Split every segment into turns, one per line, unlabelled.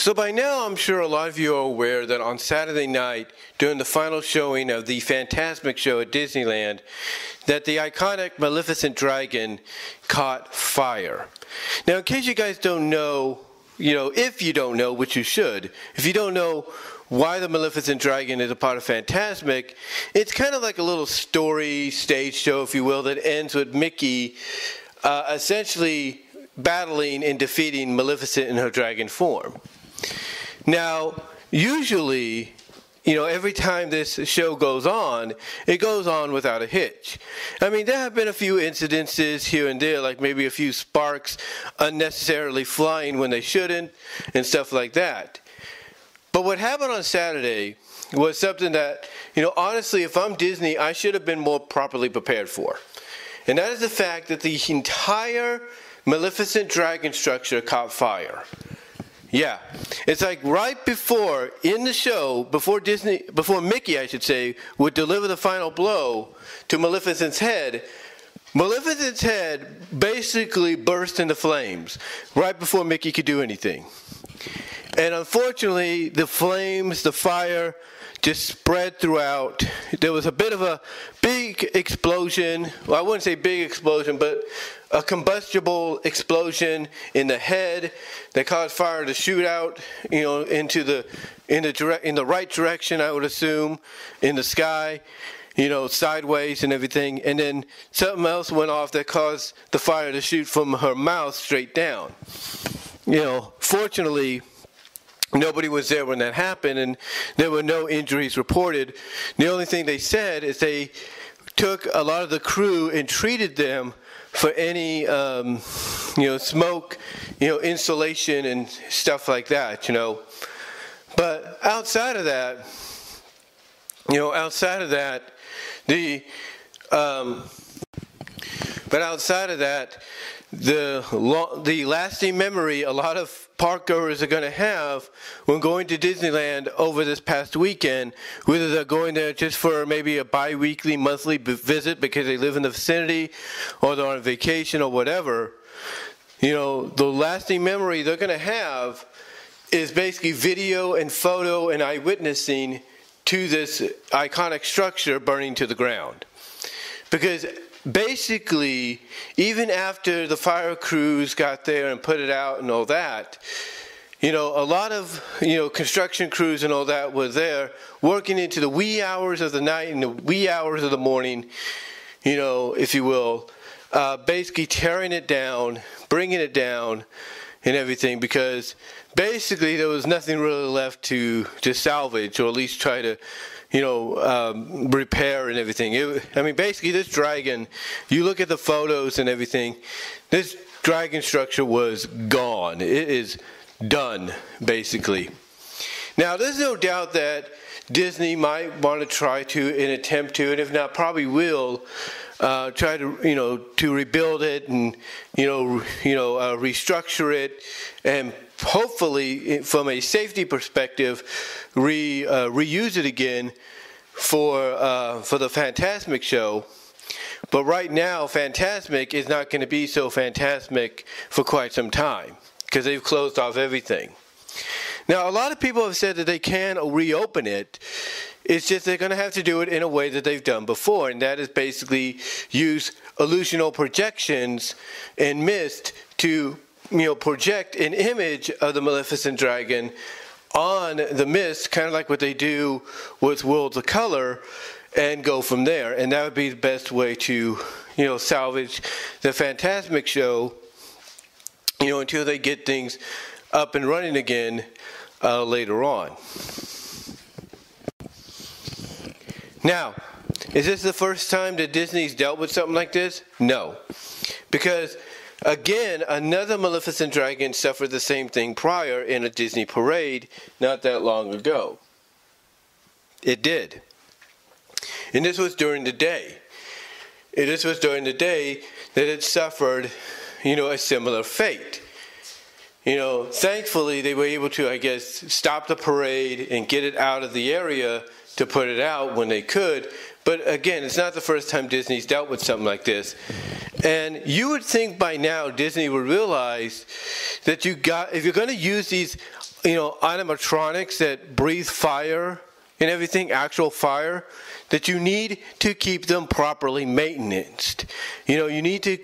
So by now, I'm sure a lot of you are aware that on Saturday night, during the final showing of the Fantasmic show at Disneyland, that the iconic Maleficent dragon caught fire. Now, in case you guys don't know, if you don't know, which you should, if you don't know why the Maleficent dragon is a part of Fantasmic, it's kind of like a little story stage show, if you will, that ends with Mickey essentially battling and defeating Maleficent in her dragon form. Now, usually, every time this show goes on, it goes on without a hitch. I mean, there have been a few incidences here and there, like maybe a few sparks unnecessarily flying when they shouldn't, and stuff like that. But what happened on Saturday was something that, honestly, if I'm Disney, I should have been more properly prepared for. And that is the fact that the entire Maleficent dragon structure caught fire. Yeah, it's like right before, in the show, before Mickey, I should say, would deliver the final blow to Maleficent's head basically burst into flames right before Mickey could do anything. And unfortunately, the flames, the fire, just spread throughout. There was a bit of a big explosion. Well, I wouldn't say big explosion, but a combustible explosion in the head that caused fire to shoot out, in the right direction, I would assume, in the sky, sideways and everything. And then something else went off that caused the fire to shoot from her mouth straight down. Fortunately, nobody was there when that happened, and there were no injuries reported. The only thing they said is they took a lot of the crew and treated them for any, smoke, insulation and stuff like that, But outside of that, the lasting memory a lot of park goers are going to have when going to Disneyland over this past weekend, whether they're going there just for maybe a bi-weekly, monthly visit because they live in the vicinity, or they're on vacation or whatever, the lasting memory they're going to have is basically video and photo and eyewitnessing to this iconic structure burning to the ground. Because basically, even after the fire crews got there and put it out and all that, a lot of, construction crews and all that were there working into the wee hours of the night and the wee hours of the morning, if you will, basically tearing it down, bringing it down and everything, because basically there was nothing really left to salvage, or at least try to repair and everything. Basically this dragon, you look at the photos and everything, this dragon structure was gone. It is done, basically. Now, there's no doubt that Disney might want to try to, and attempt to, and if not, probably will, try to, to rebuild it and, restructure it, and hopefully, from a safety perspective, reuse it again for the Fantasmic show. But right now, Fantasmic is not going to be so Fantasmic for quite some time, because they've closed off everything. Now, a lot of people have said that they can reopen it. It's just they're going to have to do it in a way that they've done before, and that is basically use illusional projections and mist to project an image of the Maleficent dragon on the mist, kind of like what they do with Worlds of Color, and go from there. And that would be the best way to, salvage the Fantasmic show, until they get things up and running again later on. Now, is this the first time that Disney's dealt with something like this? No. Because again, another Maleficent dragon suffered the same thing prior in a Disney parade not that long ago. It did. And this was during the day. And this was during the day that it suffered, a similar fate. Thankfully they were able to, stop the parade and get it out of the area to put it out when they could. But again, it's not the first time Disney's dealt with something like this. And you would think by now Disney would realize that if you're going to use these, animatronics that breathe fire and everything, actual fire, that you need to keep them properly maintained. You need to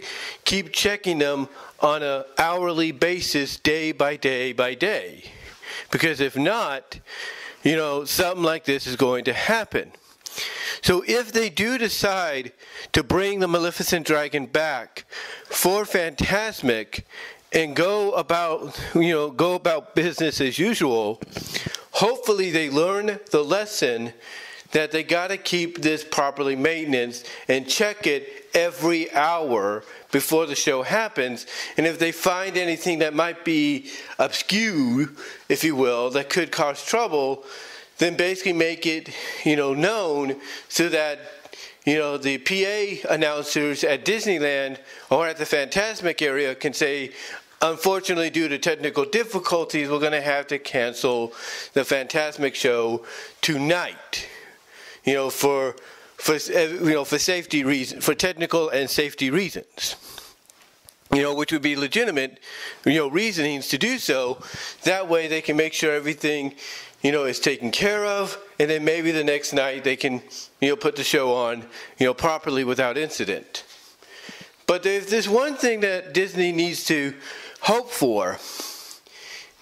keep checking them on an hourly basis, day by day by day. Because if not, something like this is going to happen. So if they do decide to bring the Maleficent Dragon back for Fantasmic and go about business as usual, hopefully they learn the lesson that they got to keep this properly maintained and check it every hour before the show happens. And if they find anything that might be obscure, if you will, that could cause trouble, then basically make it, known so that, the PA announcers at Disneyland or at the Fantasmic area can say, unfortunately, due to technical difficulties, we're going to have to cancel the Fantasmic show tonight, for safety reasons, for technical and safety reasons. Which would be legitimate, reasonings to do so. That way they can make sure everything, is taken care of, and then maybe the next night they can, put the show on, properly without incident. But if there's one thing that Disney needs to hope for,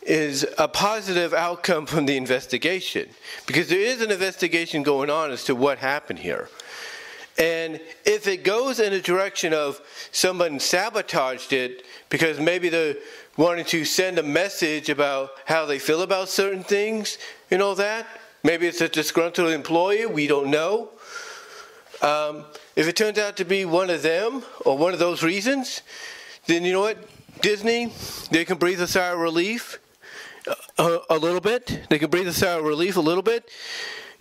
is a positive outcome from the investigation. Because there is an investigation going on as to what happened here. And if it goes in a direction of someone sabotaged it because maybe they're wanting to send a message about how they feel about certain things and all that, maybe it's a disgruntled employee, we don't know. If it turns out to be one of them or one of those reasons, then you know what, Disney, they can breathe a sigh of relief a little bit. They can breathe a sigh of relief a little bit.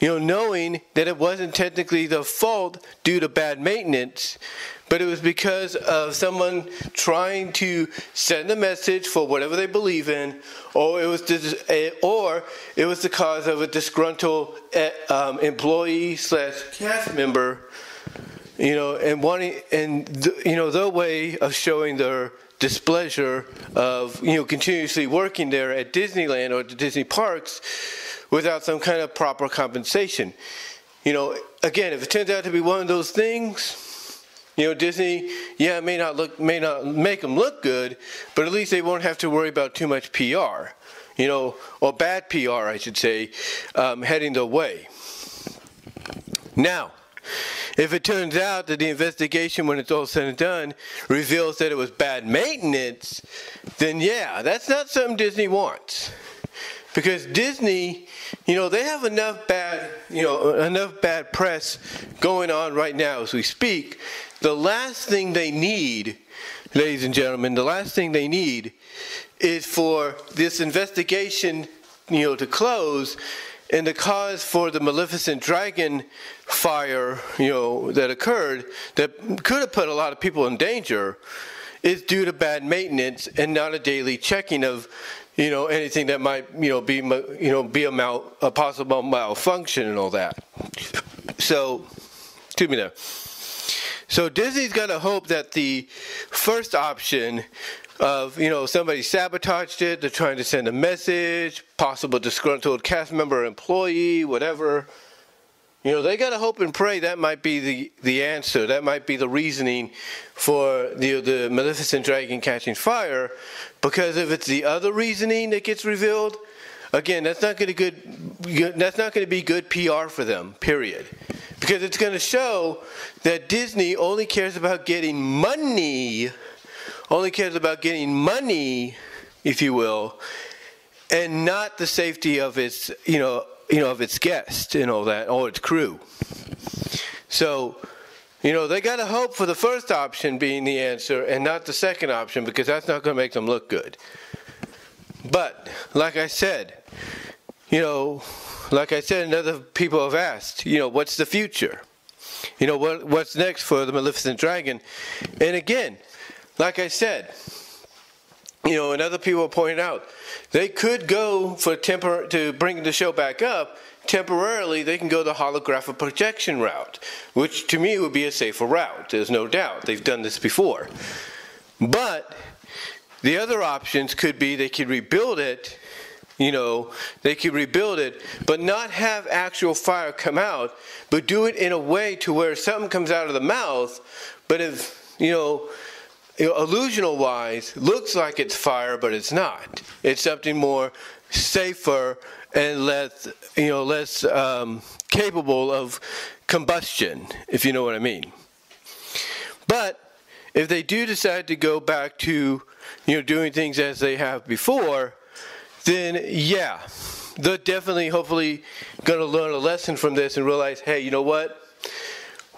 Knowing that it wasn't technically the fault due to bad maintenance, but it was because of someone trying to send a message for whatever they believe in, or it was the cause of a disgruntled employee / cast member, and wanting, and their way of showing their displeasure of continuously working there at Disneyland or the Disney parks without some kind of proper compensation. Again, if it turns out to be one of those things, Disney, may not make them look good, but at least they won't have to worry about too much PR, or bad PR, I should say, heading their way. Now, if it turns out that the investigation, when it's all said and done, reveals that it was bad maintenance, then that's not something Disney wants. Because Disney, they have enough bad press going on right now as we speak. The last thing they need, ladies and gentlemen, is for this investigation, to close, and the cause for the Maleficent Dragon fire, that occurred, that could have put a lot of people in danger, is due to bad maintenance and not a daily checking of anything that might, be a possible malfunction and all that. So, excuse me there. So Disney's got to hope that the first option of, somebody sabotaged it, they're trying to send a message, possible disgruntled cast member or employee, whatever. They got to hope and pray that might be the answer. That might be the reasoning for the Maleficent Dragon catching fire. Because if it's the other reasoning that gets revealed, again, that's not going to be good PR for them, period. Because it's going to show that Disney only cares about getting money, if you will, and not the safety of its, of its guests and all that, or its crew. So, they got to hope for the first option being the answer and not the second option, because that's not going to make them look good. But, like I said, and other people have asked, what's the future? What's next for the Maleficent Dragon? And again, like I said, and other people pointed out, they could go for to bring the show back up temporarily they can go the holographic projection route, which to me would be a safer route. There's no doubt. They've done this before. But the other options could be they could rebuild it, but not have actual fire come out, but do it in a way to where something comes out of the mouth, but if, illusional wise, looks like it's fire, but it's not. It's something more safer and less capable of combustion, if you know what I mean. But if they do decide to go back to, doing things as they have before, then yeah, they're definitely, hopefully, going to learn a lesson from this and realize, hey, you know what?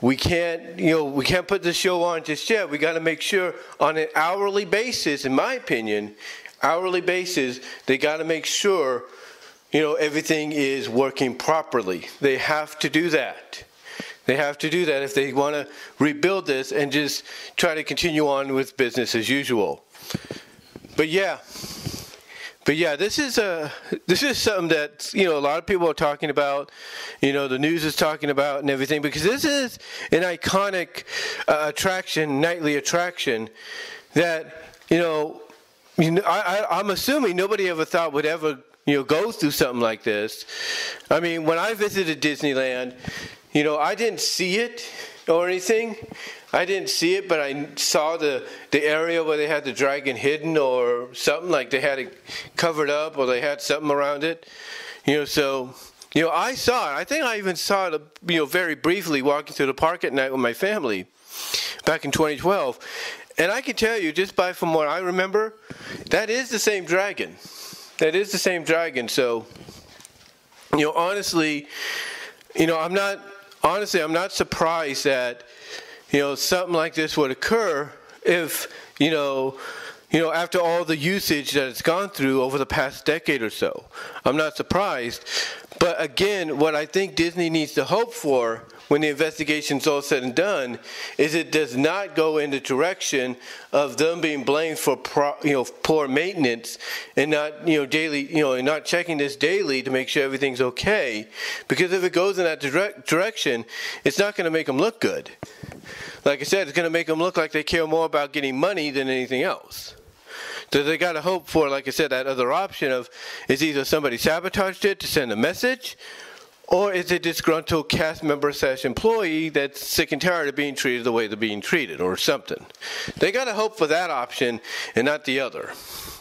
We can't put the show on just yet. We got to make sure on an hourly basis, in my opinion, they got to make sure, everything is working properly. They have to do that. They have to do that if they want to rebuild this and just try to continue on with business as usual. But yeah, this is something that a lot of people are talking about. The news is talking about and everything, because this is an iconic nightly attraction that I'm assuming nobody ever thought would ever go through something like this. I mean, when I visited Disneyland, I didn't see it or anything. I didn't see it, but I saw the area where they had the dragon hidden or something, like they had it covered up or they had something around it. So I saw it. I think I even saw it, very briefly walking through the park at night with my family back in 2012. And I can tell you, just from what I remember, that is the same dragon. That is the same dragon. So, honestly, I'm not surprised that, something like this would occur if, after all the usage that it's gone through over the past decade or so. I'm not surprised. But again, what I think Disney needs to hope for when the investigation's all said and done is it does not go in the direction of them being blamed for poor maintenance and not not checking this daily to make sure everything's okay. Because if it goes in that direction, it's not going to make them look good. Like I said, it's going to make them look like they care more about getting money than anything else. So they got to hope for, like I said, that other option of is either somebody sabotaged it to send a message, or is it disgruntled cast member / employee that's sick and tired of being treated the way they're being treated or something. They got to hope for that option and not the other.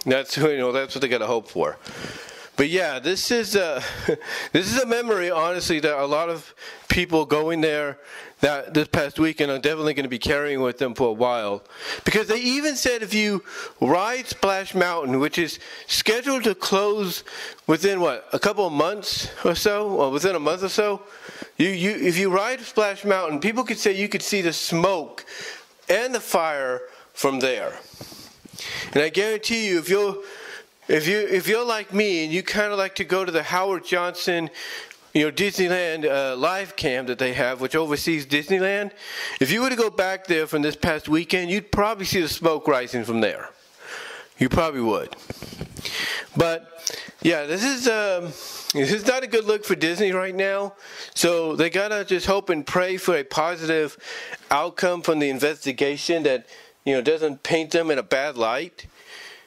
That's what they got to hope for. But yeah, this is a memory, honestly, that a lot of people going there this past weekend are definitely going to be carrying with them for a while. Because they even said if you ride Splash Mountain, which is scheduled to close within a couple of months or so, or within a month or so, if you ride Splash Mountain, people could say you could see the smoke and the fire from there. And I guarantee you, if you're like me and you kind of like to go to the Howard Johnson, Disneyland live cam that they have, which oversees Disneyland, if you were to go back there from this past weekend, you'd probably see the smoke rising from there. You probably would. But yeah, this is not a good look for Disney right now. So they gotta just hope and pray for a positive outcome from the investigation that doesn't paint them in a bad light.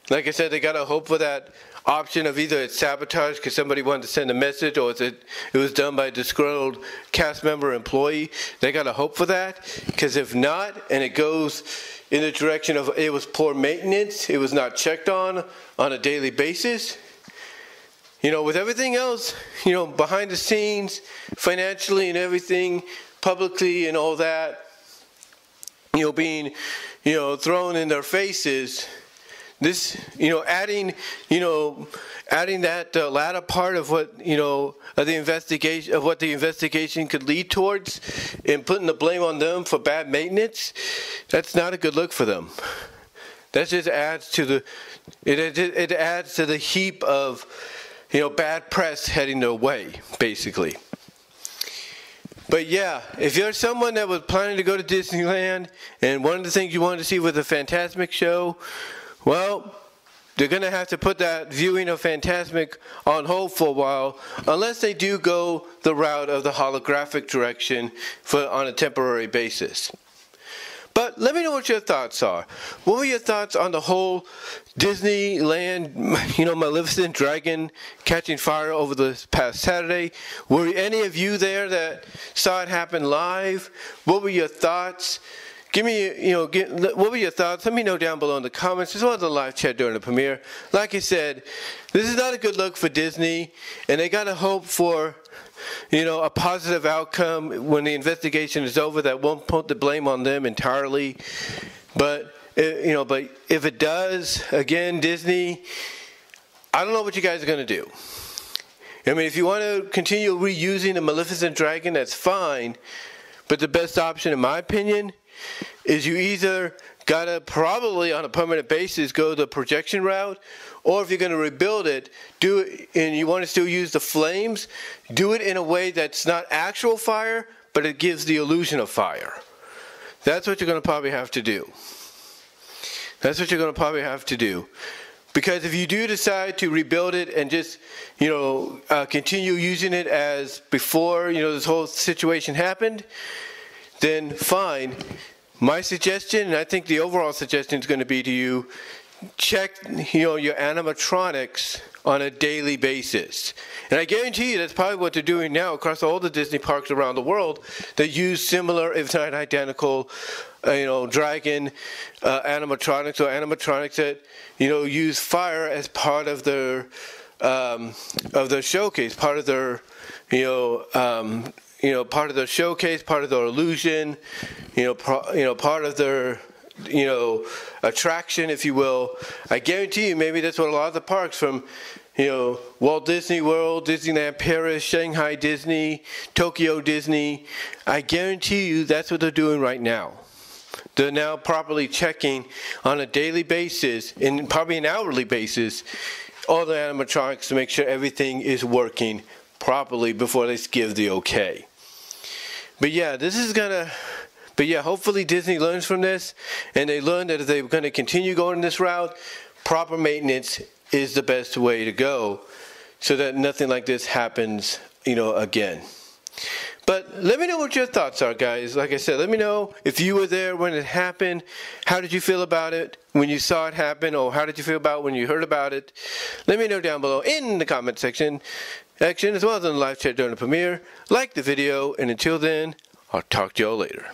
Like I said, they got to hope for that option of either it's sabotage because somebody wanted to send a message, or it was done by a disgruntled cast member or employee. They got to hope for that, because if not, and it goes in the direction of it was poor maintenance, it was not checked on a daily basis, with everything else, behind the scenes, financially and everything, publicly and all that, being, thrown in their faces. This, adding that latter part of what, of the investigation could lead towards, and putting the blame on them for bad maintenance, that's not a good look for them. That just adds to it adds to the heap of, bad press heading their way, basically. But yeah, if you're someone that was planning to go to Disneyland, and one of the things you wanted to see was a Fantasmic show, well, they're going to have to put that viewing of Fantasmic on hold for a while, unless they do go the route of the holographic direction on a temporary basis. But let me know what your thoughts are. What were your thoughts on the whole Disneyland, Maleficent Dragon catching fire over the past Saturday? Were any of you there that saw it happen live? What were your thoughts? Give me, what were your thoughts? Let me know down below in the comments, as well as the live chat during the premiere. Like I said, this is not a good look for Disney, and they got to hope for, a positive outcome when the investigation is over that won't put the blame on them entirely. But, but if it does, again, Disney, I don't know what you guys are going to do. I mean, if you want to continue reusing the Maleficent Dragon, that's fine. But the best option, in my opinion, is you either gotta probably on a permanent basis go the projection route, or if you're going to rebuild it, do it and you want to still use the flames, do it in a way that's not actual fire, but it gives the illusion of fire. That's what you're going to probably have to do. That's what you're going to probably have to do. Because if you do decide to rebuild it and just, continue using it as before, this whole situation happened, then fine. My suggestion, and I think the overall suggestion is going to be to you, check, your animatronics on a daily basis. And I guarantee you that's probably what they're doing now across all the Disney parks around the world that use similar, if not identical, dragon animatronics, or animatronics that, use fire as part of their showcase, part of their, part of their showcase, part of their illusion, part of their, attraction, if you will. I guarantee you, maybe that's what a lot of the parks from, Walt Disney World, Disneyland Paris, Shanghai Disney, Tokyo Disney, I guarantee you that's what they're doing right now. They're now properly checking on a daily basis, and probably an hourly basis, all the animatronics to make sure everything is working properly before they give the okay. But yeah, hopefully Disney learns from this, and they learn that if they're going to continue going this route, proper maintenance is the best way to go, so that nothing like this happens, again. But let me know what your thoughts are, guys. Like I said, let me know if you were there when it happened. How did you feel about it when you saw it happen, or how did you feel about it when you heard about it? Let me know down below in the comment section, as well as in the live chat during the premiere. Like the video, and until then, I'll talk to y'all later.